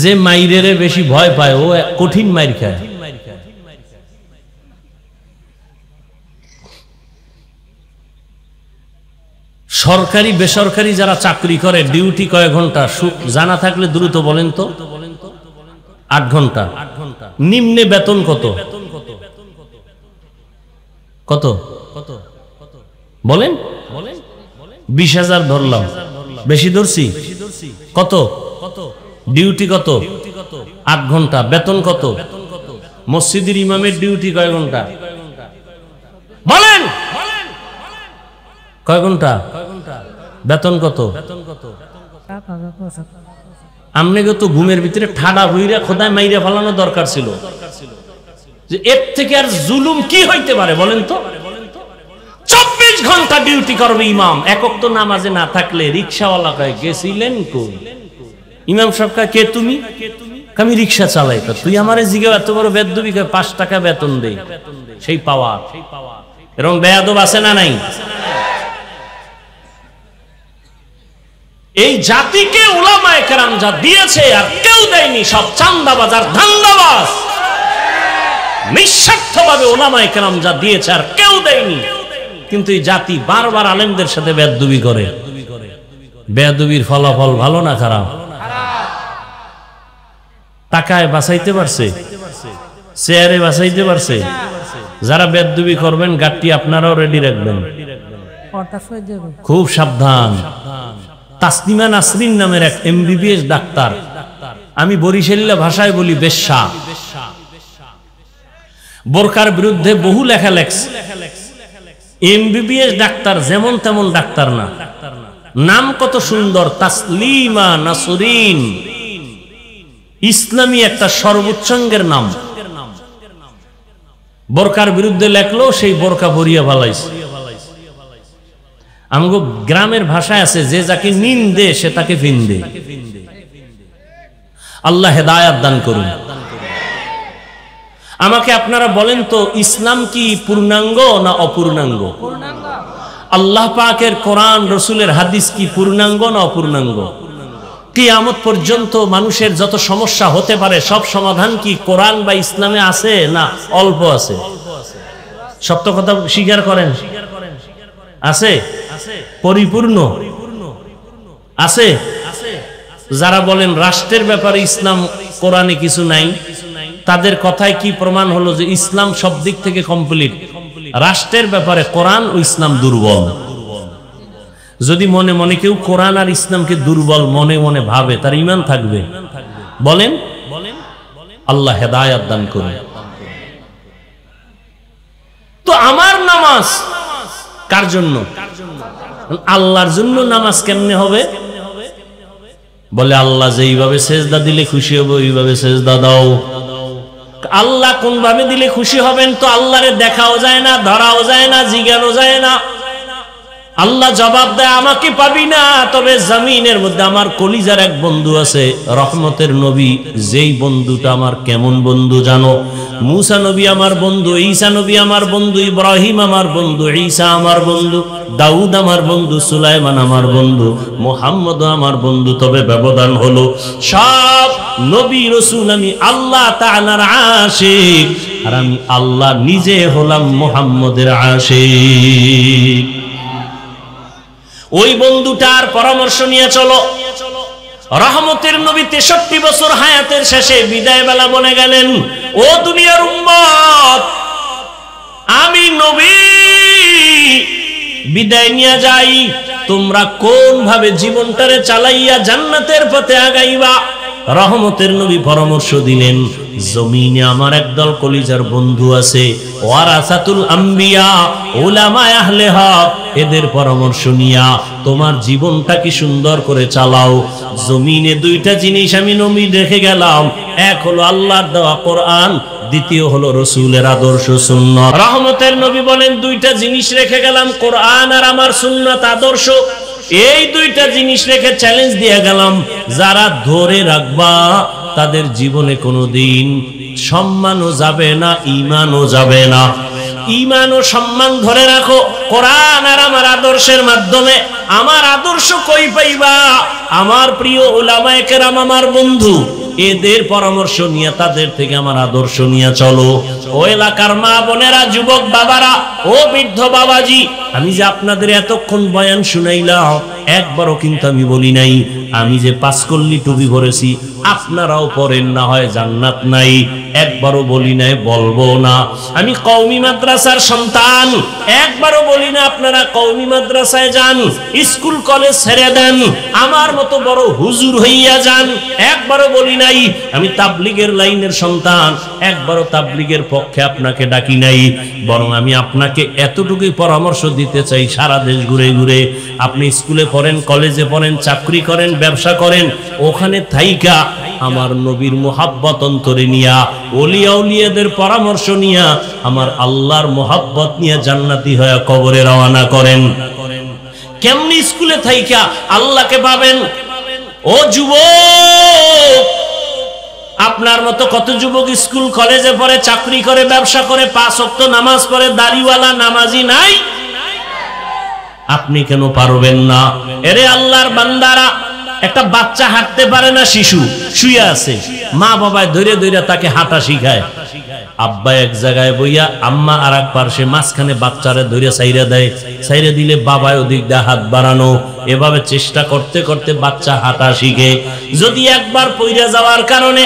যে মাইরের বেশি ভয় পায় ও কঠিন মাইর খায়। সরকারি বেসরকারি যারা চাকরি করে, ডিউটি কয় ঘন্টা জানা থাকলে দ্রুত বলেন তো? 8 ঘন্টা। নিম্নে বেতন কত? কত বলেন? 20,000 ধরলাম, বেশি ধরছি? কত ডিউটি? কত? 8 ঘন্টা। বেতন কত? মসজিদের ইমামের ডিউটি কয় ঘন্টা বলেন? কয় ঘন্টা? বেতন কত? আমনেকে তো ঘুমের ভিতরে ঠাডা হইরা খোদায় মাইরা ফেলানো দরকার ছিল। যে এর থেকে আর জুলুম কি হইতে পারে বলেন তো? 24 ঘন্টা ডিউটি করবে ইমাম, এক ওয়াক্ত নামাজে না থাকলে রিকশাওয়ালা কয় গেছিলেন কই? ইমাম সাহেব কয় কে তুমি? আমি রিকশা চালাই। তো তুই আমারে জিজ্ঞাসা এত বড় বেদবি, 5 টাকা বেতন দেই, সেই পাওয়ার। এরকম বেয়াদব আছে না নাই? এই জাতিকে উলামায়ে কেরাম যা দিয়েছে আর কেউ দেয়নি, সব চান্দাবাজ আর ধান্দাবাজ। নিঃস্বার্থভাবে উলামায়ে কেরাম যা দিয়েছে আর কেউ দেয়নি। কিন্তু এই জাতি বারবার আলেমদের সাথে বেয়াদবি করে। বেয়াদবির ফলাফল ভালো না খারাপ? টাকায় বাঁচাইতে পারছে, চেয়ারে বাঁচাইতে পারছে। যারা বেয়াদবি করবেন গাড়ি আপনারাও রেডি রাখবেন, খুব সাবধান। তাসনিমা নাসরিন নামের এক MBBS ডাক্তার, আমি বরিশালীয় ভাষায় বলি বেশ্যা, বোরকার বিরুদ্ধে বহু লেখা লেখছে। MBBS ডাক্তার, যেমন তেমন ডাক্তার না। নাম কত সুন্দর, তাসলিমা নাসরিন, ইসলামী একটা সর্বোচ্চাঙ্গের নাম। বোরকার বিরুদ্ধে লেখলো, সেই বোরকা ভরিয়া ভালাইছে। আমগো গ্রামের ভাষায় আছে, যে যাকে নিন্দে সে তাকে ফিন্দে। আল্লাহ হেদায়াত দান করুন। আমাকে আপনারা বলেন তো, ইসলাম কি পূর্ণাঙ্গ না অপূর্ণাঙ্গ? আল্লাহ পাকের কোরআন রসুলের হাদিস কি পূর্ণাঙ্গ না অপূর্ণাঙ্গ? কিয়ামত পর্যন্ত মানুষের যত সমস্যা হতে পারে সব সমাধান কি কোরআন বা ইসলামে আছে না অল্প আছে? সত্য কথা স্বীকার করেন, আছে? পরিপূর্ণ আছে? যারা বলেন রাষ্ট্রের ব্যাপারে ইসলাম কোরআনে কিছু নাই, তাদের কথায় কি প্রমাণ হলো যে ইসলাম সব দিক থেকে কমপ্লিট? রাষ্ট্রের ব্যাপারে কোরআন ও ইসলাম দুর্বল। যদি মনে মনে কেউ কোরআন আর ইসলামকে দুর্বল মনে মনে ভাবে, তার ঈমান থাকবে? বলেন। আল্লাহ হেদায়াত দান করুন। তো আমার নামাজ কার জন্য? আল্লাহর জন্য নামাজ কেমনে হবে? বলে আল্লাহ যেইভাবে সেজদা দিলে খুশি হবে ওইভাবে সেজদা দাও। আল্লাহ কোন ভাবে দিলে খুশি হবেন তো আল্লাহরে দেখাও যায় না, ধরাও যায় না, জিজ্ঞানো যায় না। আল্লাহ জবাব দেয় আমাকে পাবি না, তবে জমিনের মধ্যে আমার কলিজার এক বন্ধু আছে, রহমতের নবী। যেই বন্ধুটা আমার কেমন বন্ধু জানো? মুসা নবী আমার বন্ধু, ঈসা নবী আমার বন্ধু, ইব্রাহিম আমার বন্ধু, ঈসা আমার বন্ধু, দাউদ আমার বন্ধু, সুলাইমান আমার বন্ধু, মুহাম্মদ আমার বন্ধু। তবে ব্যবধান হলো সব নবী রাসূল আমি আল্লাহ তাআলার আশিক, আর আমি আল্লাহ নিজে হলাম মুহাম্মদের আশিক। ওই বন্ধুটার পরামর্শ নিয়ে চলো। রহমতের নবী 63 বছর হায়াতের শেষে বিদায় বেলা বলে গেলেন, ও দুনিয়ার উম্মত, আমি নবী বিদায় নিয়ে যাই, তোমরা কোন ভাবে জীবনটারে চালাইয়া জান্নাতের পথে আগাইবা। রহমতের নবী পরামর্শ দিলেন, জমিনে আমার একদল কলিজার বন্ধু আছে, ওয়ারাসাতুল আম্বিয়া, উলামায়ে আহলে হক, এদের পরামর্শ নিয়া তোমার জীবনটা কি সুন্দর করে চালাও। জমিনে দুইটা জিনিস আমি নবী রেখে গেলাম, এক হলো আল্লাহর দেওয়া কোরআন, দ্বিতীয় হলো রাসূলের আদর্শ সুন্নাত। রহমতের নবী বলেন দুইটা জিনিস রেখে গেলাম, কোরআন আর আমার সুন্নাত আদর্শ। এই দুইটা জিনিস রেখে চ্যালেঞ্জ দিয়ে গেলাম, যারা ধরে রাখবা তাদের জীবনে কোনোদিন সম্মানও যাবে না, ঈমানও যাবে না। ঈমান ও সম্মান ধরে রাখো কোরআন আর আমার আদর্শের মাধ্যমে। আমার আদর্শ কই পাইবা? আমার প্রিয় উলামায়ে কেরাম আমার বন্ধু, এদের পরামর্শ নিয়ে তাদের থেকে আমার আদর্শ নিয়ে চলো। ও এলাকার মা বোনেরা, যুবক বাবারা, ও বৃদ্ধ বাবাজি, আমি যে আপনাদের এতক্ষণ বয়ান শুনাইলাম, একবারও কিন্তু আমি বলি নাই আমি যে 5 কল্লি টুপি পরেছি আপনারাও পরেন, না হয় জান্নাত নাই। একবারও বলি নাই, বলবো না। আমি কওমি মাদ্রাসার সন্তান, একবারও বলি না আপনারা কওমি মাদ্রাসায় যান, স্কুল কলেজ ছেড়ে দেন, আমার মতো বড় হুজুর হইয়া যান। একবারও বলি নাই আমি তাবলীগের লাইনের সন্তান, একবারও তাবলীগের পক্ষে আপনাকে ডাকি নাই। বরং আমি আপনাকে এতটুকুই পরামর্শ দিতে চাই, সারা দেশ ঘুরে ঘুরে আপনি স্কুলে পড়েন, কলেজে পড়েন, চাকরি করেন, ব্যবসা করেন, ওখানে থাইকা আমার নবীর মুহাব্বত অন্তরে নিয়া, ওলিয়া উলিয়াদের পরামর্শ নিয়া, আমার আল্লাহর মুহাব্বত নিয়ে জান্নাতি হয়ে কবরে রওনা করেন। কেমনি স্কুলে থাইকা আল্লাহকে পাবেন? ও যুবক, আপনার মতো কত যুবক স্কুল কলেজে পড়ে, চাকরি করে, ব্যবসা করে, 5 ওয়াক্ত নামাজ পড়ে, দাড়িওয়ালা নামাজি নাই? আপনি কেন পারবেন না? এরে আল্লাহর বান্দারা, একটা বাচ্চা হাঁটতে পারে না, শিশু শুয়ে আছে, মা বাবায় ধরে ধরে তাকে হাঁটা শিখায়। আব্বা এক জায়গায় বইয়া, আম্মা আর এক পাশে, মাঝখানে বাচ্চারে ধরে সাইরা দেয়। সাইরা দিলে বাবায় ওদিক দিয়ে হাত বাড়ানো। এভাবে চেষ্টা করতে করতে বাচ্চা হাঁটা শিখে। যদি একবার পইরা যাওয়ার কারণে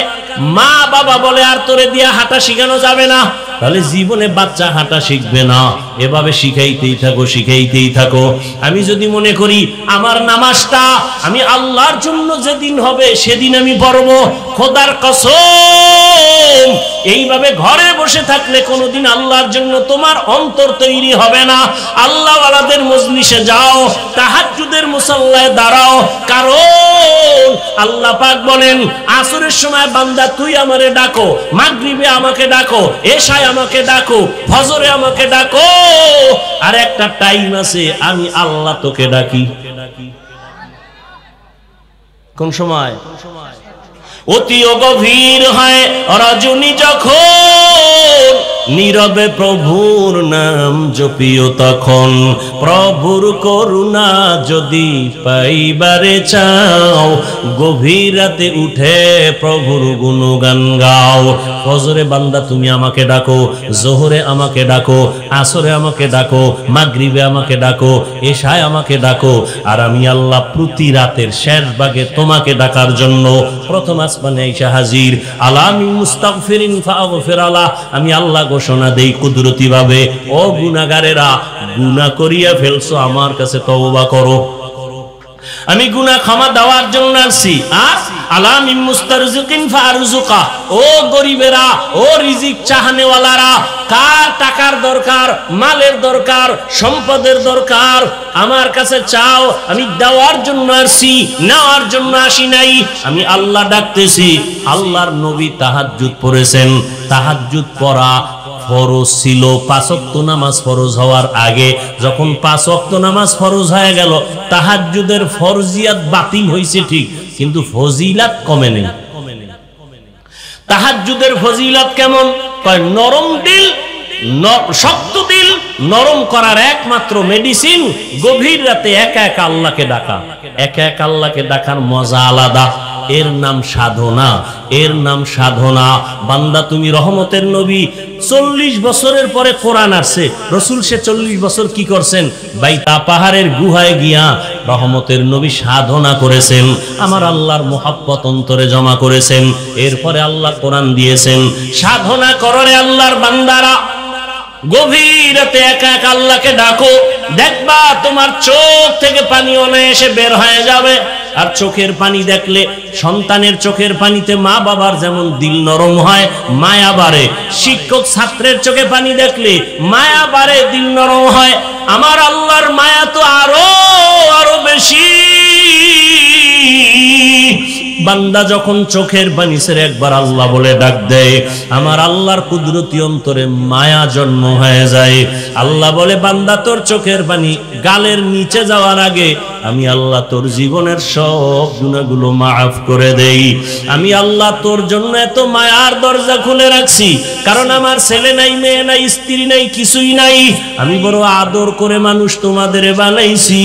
মা বাবা বলে আর তোরে দিয়া হাঁটা শিখানো যাবে না, তাহলে জীবনে বাচ্চা হাঁটা শিখবে না। এভাবে শিখাইতেই থাকো, শিখাইতেই থাকো। আমি যদি মনে করি আমার নামাজটা আমি আল্লাহর জন্য যেদিন হবে সেদিন আমি পড়বো, খোদার কসম এইভাবে ঘরে বসে থাকলে কোনোদিন আল্লাহর জন্য তোমার অন্তর তৈরি হবে না। আল্লাহ ওয়ালাদের মজলিসে যাও, তাহাজ্জুদের মুসাল্লায় দাঁড়াও, কারণ আল্লাহ পাক বলেন আসরের সময় বান্দা তুই আমারে ডাকো, মাগরিবে আমাকে ডাকো, এশায় আমাকে ডাকো, ফজরে আমাকে ডাকো, আর একটা টাইম আছে আমি আল্লাহ তোকে ডাকি। কোন সময়? অতি গভীর হয় রজনী যখন, নীরবে প্রভুর নাম জপিও তখন। প্রভুর করুণা যদি পাইবারে চাও, গভীর রাতে উঠে প্রভুর গুণগান গাও। ফজরে বান্দা তুমি আমাকে ডাকো, জোহরে আমাকে ডাকো, আসরে আমাকে ডাকো, মাগরিবে আমাকে ডাকো, এশায় আমাকে ডাকো, আর আমি আল্লাহ প্রতি রাতের শেষ ভাগে তোমাকে ডাকার জন্য প্রথম আসমানে এসে হাজির। আলামি মুস্তাগফিরিন ফাগফির আলাহ, আমি আল্লাহ ঘোষণা দেই কুদরতি ভাবে, ও গুনাহগারেরা, গুনাহ করিয়া ফেলছো, আমার কাছে তওবা করো, আমি গুনাহ ক্ষমা দেওয়ার জন্য আসছি। আর আলামি মুস্তারজিকিন ফারজুকা, ও গরিবেরা, ও রিজিক চাহনেওয়ালারা, কার টাকার দরকার, মালের দরকার, সম্পদের দরকার, আমার কাছে চাও, আমি দেওয়ার জন্য আসছি, নেওয়ার জন্য আসি নাই। আমি আল্লাহ ডাকতেছি। আল্লাহর নবী তাহাজ্জুদ পড়েছেন। তাহাজ্জুদ পড়া ফরজ ছিল। 5 ওয়াক্ত নামাজ ফরজ হওয়ার আগে যখন 5 ওয়াক্ত নামাজ ফরজ হয়ে গেল, তাহাজ্জুদের ফরজিয়াত বাতিল হয়েছে ঠিক, কিন্তু ফজিলাত কমে নেই। তাহাজ্জুদের ফজিলাত কেমন? কয় নরম দিল, শক্ত দিল নরম করার একমাত্র মেডিসিন গভীর রাতে একা একা আল্লাহকে ডাকা। একা একা আল্লাহকে ডাকার মজা আলাদা। এর নাম সাধনা, এর নাম সাধনা। বান্দা তুমি রহমতের নবী, 40 বছরের পরে কোরআন আসছে। রসুল সে 40 বছর কি করছেন? বাইতা পাহাড়ের গুহায় গিয়া রহমতের নবী সাধনা করেছেন, আমার আল্লাহর মুহাব্বত অন্তরে জমা করেছেন। এরপরে আল্লাহ কোরআন দিয়েছেন। সাধনা কররে আল্লাহর বান্দারা, গভীর রাতে একা একা আল্লাহকে ডাকো, দেখবা তোমার চোখ থেকে পানি অনায়াসে বের হয়ে যাবে। আর চোখের পানি দেখলে, সন্তানের চোখের পানিতে মা বাবার যেমন দিল নরম হয়, মায়া বাড়ে। শিক্ষক ছাত্রের চোখে পানি দেখলে মায়া বাড়ে, দিল নরম হয়। আমার আল্লাহর মায়া তো আরো আরো বেশি। বান্দা যখন চোখের পানি ছেড়ে একবার আল্লাহ বলে ডাক দেয়, আমার আল্লাহর কুদরতি অন্তরে মায়া জন্ম হয়ে যায়। আল্লাহ বলে, বান্দা তোর চোখের পানি গালের নিচে যাওয়ার আগে আমি আল্লাহ তোর জীবনের সব গুনাহগুলো মাফ করে দেই। আমি আল্লাহ তোর জন্য এত মায়ার দরজা খুলে রাখছি, কারণ আমার ছেলে নাই, মেয়ে নাই, স্ত্রী নাই, কিছুই নাই। আমি বড় আদর করে মানুষ তোমাদের বানাইছি।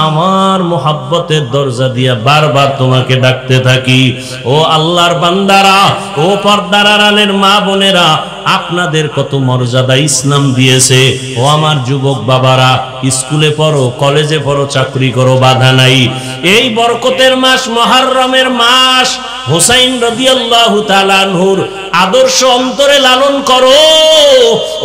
আমার মোহাব্বতের দরজা দিয়া বারবার তোমাকে ডাকতে থাকি। ও আল্লাহর বান্দারা, ও পর্দার আড়ালের মা বোনেরা, আপনাদের কত মর্যাদা ইসলাম দিয়েছে। ও আমার যুবক বাবারা, স্কুলে পড়ো, কলেজে পড়ো, চাকরি করো, বাধা নাই। এই বরকতের মাস, মুহররমের মাস, হুসাইন রাদিয়াল্লাহু তাআলা আনহুর আদর্শ অন্তরে লালন করো।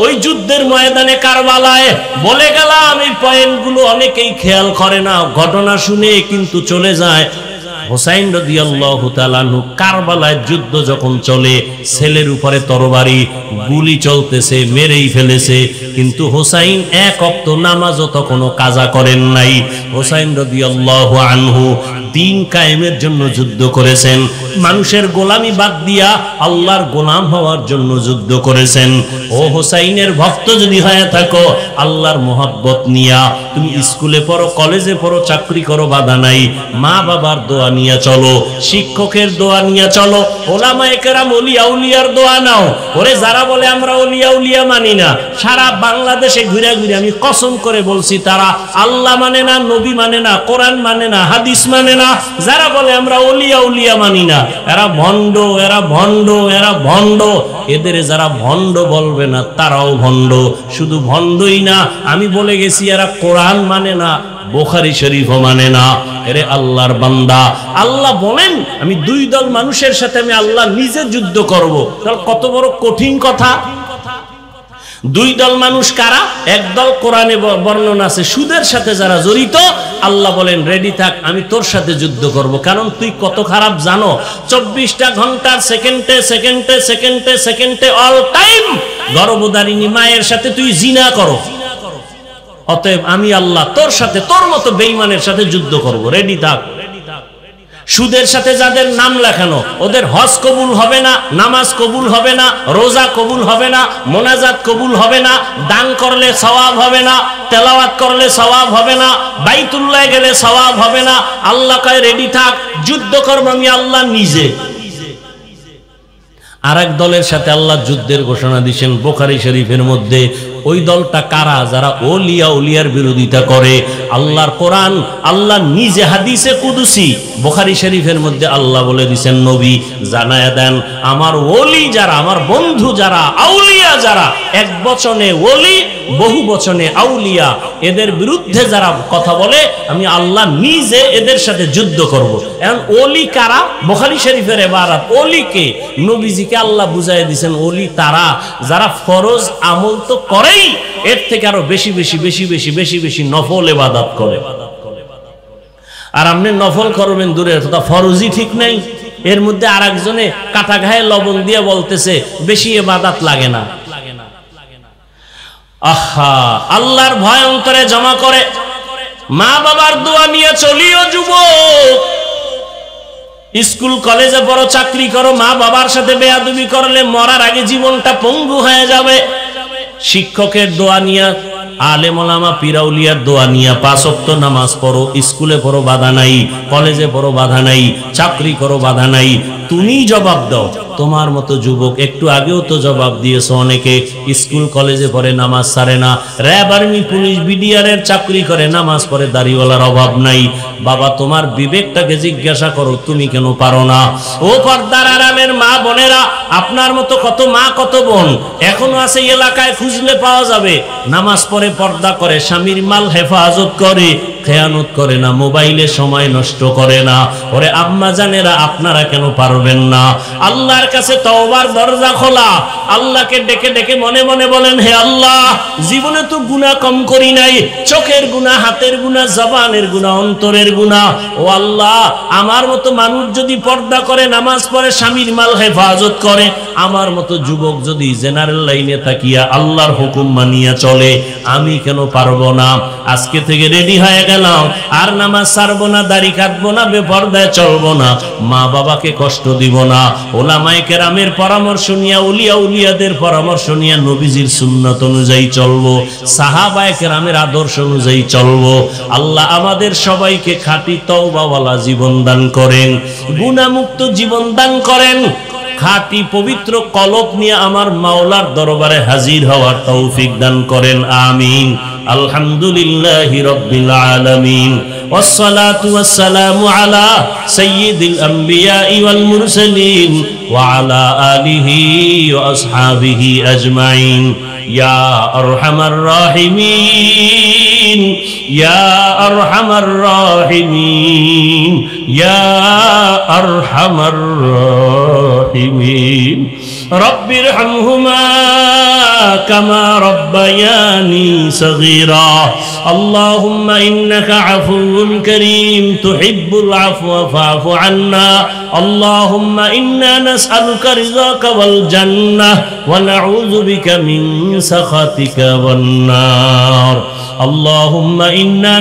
ওই যুদ্ধের ময়দানে কারবালায় বলে গেলাম, এই পয়েন্টগুলো অনেকেই খেয়াল করে না, ঘটনা শুনে কিন্তু চলে যায়। হুসাইন রাদিয়াল্লাহু তাআলা আনহু কারবালায় যুদ্ধ যখন চলে, ছেলের উপরে তরবারি, গুলি চলতেছে, মেরেই ফেলেছে, কিন্তু হুসাইন এক ওয়াক্ত নামাজও তখনও কাজা করেন নাই। হুসাইন রাদিয়াল্লাহু আনহু দ্বীন কায়েমের জন্য যুদ্ধ করেছেন, মানুষের গোলামি বাদ দিয়া আল্লাহর গোলাম হওয়ার জন্য যুদ্ধ করেছেন। ও হোসাইনের ভক্ত যদি হয়ে থাকো, আল্লাহর মোহাব্বত নিয়া তুমি স্কুলে পড়ো, কলেজে পড়ো, চাকরি করো, বাধা নাই। মা বাবার দোয়া নিয়ে চলো, শিক্ষকের দোয়া নিয়ে চলো, ওলামায়ে কেরাম ওলিয়া উলিয়ার দোয়া নাও। ওরে যারা বলে আমরা ওলিয়া উলিয়া মানি না, সারা বাংলাদেশে ঘুরে ঘুরে আমি কসম করে বলছি তারা আল্লাহ মানে না, নবী মানে না, কোরআন মানে না, হাদিস মানে না। যারা বলে আমরা ওলিয়া উলিয়া মানি না, এরা ভণ্ড, এরা ভণ্ড, এরা ভণ্ড। এদের যারা ভণ্ড বলবে না তারাও ভণ্ড। শুধু ভণ্ডই না, আমি বলে গেছি এরা কোরআন মানে না, বুখারী শরীফও মানে না। এরে আল্লাহর বান্দা, আল্লাহ বলেন আমি দুই দল মানুষের সাথে আমি আল্লাহ নিজে যুদ্ধ করব। তাহলে কত বড় কঠিন কথা। দুই দল মানুষ কারা? একদল কোরআনে বর্ণনা আছে সুদের সাথে যারা জড়িত, আল্লাহ বলেন রেডি থাক, আমি তোর সাথে যুদ্ধ করব। কারণ তুই কত খারাপ জানো, 24টা ঘন্টার সেকেন্ডে সেকেন্ডে সেকেন্ডে সেকেন্ডে অল টাইম গর্ভধারিণী মায়ের সাথে তুই জিনা করো। অতএব আমি আল্লাহ তোর সাথে, তোর মতো বেঈমানের সাথে যুদ্ধ করব, রেডি থাক। সুদের সাথে যাদের নাম লেখানো, ওদের হজ কবুল হবে না, নামাজ কবুল হবে না, রোজা কবুল হবে না, মোনাজাত কবুল হবে না, দান করলে সওয়াব হবে না, তেলাওয়াত করলে সওয়াব হবে না, বাইতুল্লাহ গেলে সওয়াব হবে না। আল্লাহ কয় রেডি থাক, যুদ্ধ করব আমি আল্লাহ নিজে। আরেক দলের সাথে আল্লাহ যুদ্ধের ঘোষণা দিয়েছেন বুখারী শরীফের মধ্যে। ওই দলটা কারা? যারা ওলিয়া উলিয়ার বিরোধিতা করে। আল্লাহর কোরআন, আল্লাহ নিজে হাদিসে কুদসি বুখারী শরীফের মধ্যে আল্লাহ বলে দিয়েছেন, নবী জানায়া দেন আমার ওলি যারা, আমার বন্ধু যারা, আউলিয়া যারা, এক বচনে ওলি, বহু বচনে আউলিয়া, এদের বিরুদ্ধে যারা কথা বলে আমি আল্লাহ নিজে এদের সাথে যুদ্ধ করব। এখন ওলি কারা? বুখারী শরীফের ইবারত ওলিকে নবীজিকে আল্লাহ বুঝাইয়া দিয়েছেন ওলি তারা যারা ফরজ আমল তো করেই, এর থেকে আরো বেশি বেশি বেশি বেশি বেশি বেশি নফল ইবাদত করে। আর আপনি নফল করবেন দূরের কথা, ফরজই ঠিক নাই। এর মধ্যে আরেকজনে কাটা ঘায়ে লবণ দিয়ে বলতেছে বেশি ইবাদত লাগে না। আহা, আল্লাহর ভয় অন্তরে জমা করে মা বাবার দোয়া নিয়ে চলিও যুবক। স্কুল কলেজে পড়ো, চাকরি করো, মা বাবার সাথে বেয়াদবি করলে মরার আগে জীবনটা পঙ্গু হয়ে যাবে। শিক্ষকের দোয়া নিয়া, আলেম ওলামা পীরাউলিয়ার দোয়া নিয়া 5 ওয়াক্ত নামাজ পড়ো, স্কুলে পড়ো বাধা নাই, কলেজে পড়ো বাধা নাই, চাকরি করো বাধা নাই। তুমি জবাব দাও। তোমার মতো যুবক একটু আগেও তো জবাব দিয়েছো, অনেকে স্কুল কলেজে পড়ে নামাজ ছাড়ে না, র্যাব আর্মি পুলিশ বিডিআরের চাকরি করে নামাজ পড়ে, দাড়িওয়ালার অভাব নাই। বাবা তোমার বিবেকটাকে জিজ্ঞাসা করো, তুমি কেন পারো না? ও পর্দার আড়ালের মা বোনেরা, আপনার মতো কত মা কত বোন এখনো আছে এলাকায়, খুঁজলে পাওয়া যাবে। নামাজ পড়ে, পর্দা করে, স্বামীর মাল হেফাজত করে, খেয়ানত করে না, মোবাইলে সময় নষ্ট করে না। ওরে আম্মা জানেরা, আপনারা কেন পারবেন না? আল্লাহর কাছে তওবার দরজা খোলা, আল্লাহকে ডেকে ডেকে মনে মনে বলেন, হে আল্লাহ জীবনে তো গুনাহ কম করি নাই, চোখের গুনাহ, হাতের গুনাহ, জবানের গুনাহ, অন্তরের গুনাহ। ও আল্লাহ, আমার মতো মানুষ যদি পর্দা করে, নামাজ পড়ে, স্বামীর মাল হেফাজত করে, আমার মতো যুবক যদি জেনারেল লাইনে তাকিয়া আল্লাহর হুকুম মানিয়া চলে, আমি কেন পারবো না? আজকে থেকে রেডি হয়ে গেলাম, আর নামাজ ছাড়বো না, দাড়ি কাটবো না, বেপরদায় চলবো না, মা বাবাকে কষ্ট দিব না, ওলামায়ে কেরামের পরামর্শ নিয়ে, উলিয়া উলিয়াদের পরামর্শ নিয়ে নবীজির সুন্নাত অনুযায়ী চলবো, সাহাবায়ে কেরামের আদর্শ অনুযায়ী চলবো। আল্লাহ আমাদের সবাইকে খাঁটি তওবাওয়ালা জীবন দান করেন, গুনাহমুক্ত জীবন দান করেন, খাঁটি পবিত্র কলব নিয়ে আমার মাওলার দরবারে হাজির হওয়ার তৌফিক দান করেন। আমিন। আলহামদুলিল্লাহি রাব্বিল আলামিন, ওয়াসসালাতু ওয়াসসালামু আলা সাইয়্যিদিল আমবিয়াই ওয়াল মুরসালিন ওয়া আলা আলিহি ওয়া আসহাবিহি আজমাইন। ইয়া আরহামার রাহিমিন, ইয়া আরহামার রাহিমিন, ইয়া আরহামার রাহিমিন। রব্বিরহামহুমা কামা রব্বায়ানি সগীরা। আল্লাহুম্মা ইন্নাকা আফুউন কারীম তুহিব্বুল আফওয়া ফা'ফু আন্না। আল্লাহুম্মা ইন্না নাসআলুকা রিযাকা ওয়াল জান্নাহ ওয়া নাউযু বিকা মিন সাখাতিকা ওয়ান নার। আল্লাহুম্মা ইন্না